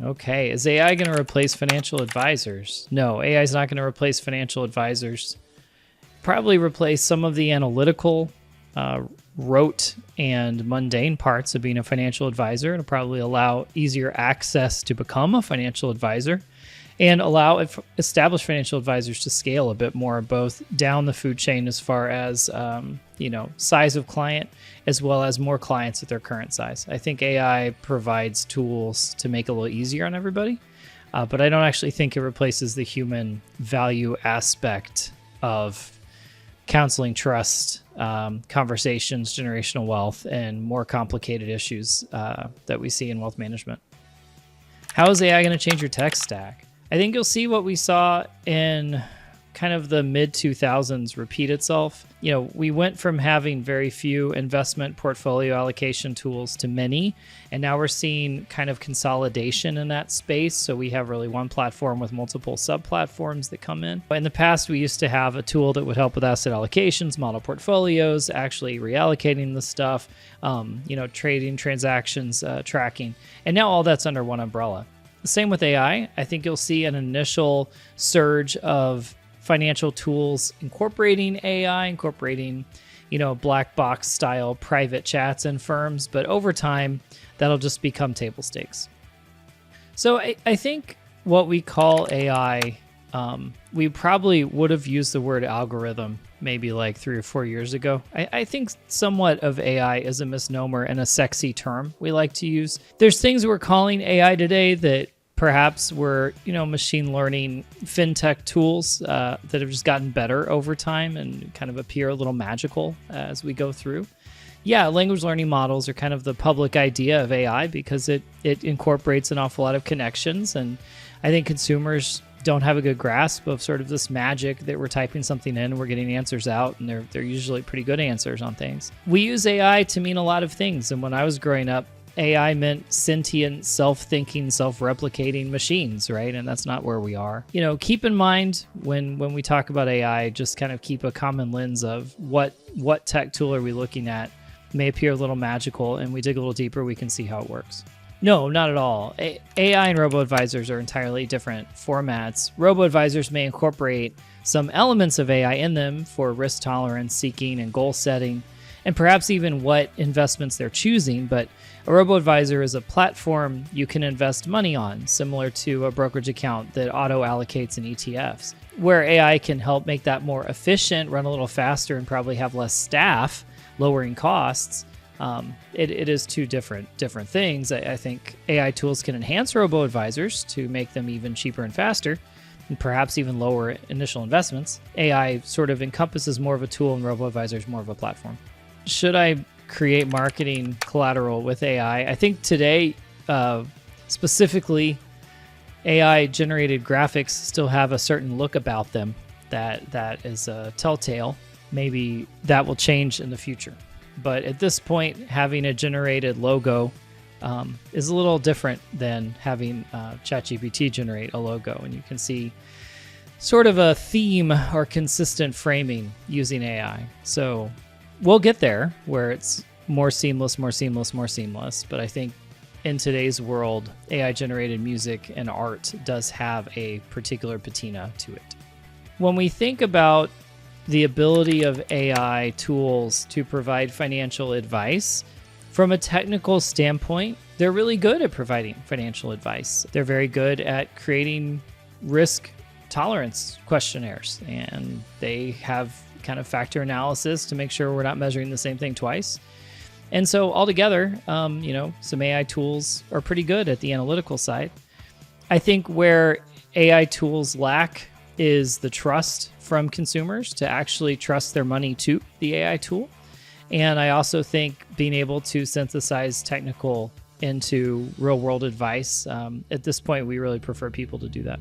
Okay, is AI going to replace financial advisors? No, AI is not going to replace financial advisors. Probably replace some of the analytical, rote, and mundane parts of being a financial advisor. It'll probably allow easier access to become a financial advisor and allow established financial advisors to scale a bit more, both down the food chain as far as size of client, as well as more clients at their current size. I think AI provides tools to make it a little easier on everybody, but I don't actually think it replaces the human value aspect of counseling, trust, conversations, generational wealth, and more complicated issues that we see in wealth management. How is AI going to change your tech stack? I think you'll see what we saw in kind of the mid-2000s repeat itself. We went from having very few investment portfolio allocation tools to many, and now we're seeing kind of consolidation in that space. So we have really one platform with multiple sub-platforms that come in. In the past, we used to have a tool that would help with asset allocations, model portfolios, actually reallocating the stuff, trading, transactions, tracking, and now all that's under one umbrella. Same with AI. I think you'll see an initial surge of financial tools incorporating AI, incorporating, black box style private chats in firms. But over time, that'll just become table stakes. So I think what we call AI, we probably would have used the word algorithm maybe like 3 or 4 years ago. I think somewhat of AI is a misnomer and a sexy term we like to use. There's things we're calling AI today that perhaps were, machine learning fintech tools that have just gotten better over time and kind of appear a little magical as we go through. Yeah, language learning models are kind of the public idea of AI because it incorporates an awful lot of connections. And I think consumers don't have a good grasp of sort of this magic that we're typing something in and we're getting answers out, and they're usually pretty good answers on things. We use AI to mean a lot of things. And when I was growing up, AI meant sentient, self-thinking, self-replicating machines, right? And that's not where we are. Keep in mind when we talk about AI, just kind of keep a common lens of what tech tool are we looking at. It may appear a little magical, and we dig a little deeper, we can see how it works. No, not at all. AI and robo-advisors are entirely different formats. Robo-advisors may incorporate some elements of AI in them for risk tolerance seeking and goal setting, and perhaps even what investments they're choosing. But a robo-advisor is a platform you can invest money on, similar to a brokerage account that auto-allocates in ETFs, where AI can help make that more efficient, run a little faster, and probably have less staff, lowering costs. It is two different things. I think AI tools can enhance robo-advisors to make them even cheaper and faster, and perhaps even lower initial investments. AI sort of encompasses more of a tool, and robo-advisors more of a platform. Should I create marketing collateral with AI? I think today, specifically, AI-generated graphics still have a certain look about them that is a telltale. Maybe that will change in the future. But at this point, having a generated logo is a little different than having ChatGPT generate a logo. And you can see sort of a theme or consistent framing using AI. So we'll get there where it's more seamless. But I think in today's world, AI-generated music and art does have a particular patina to it. When we think about the ability of AI tools to provide financial advice, from a technical standpoint, they're really good at providing financial advice. They're very good at creating risk tolerance questionnaires, and they have kind of factor analysis to make sure we're not measuring the same thing twice. And so altogether, some AI tools are pretty good at the analytical side. I think where AI tools lack is the trust from consumers to actually trust their money to the AI tool. And I also think being able to synthesize technical into real world advice, at this point, we really prefer people to do that.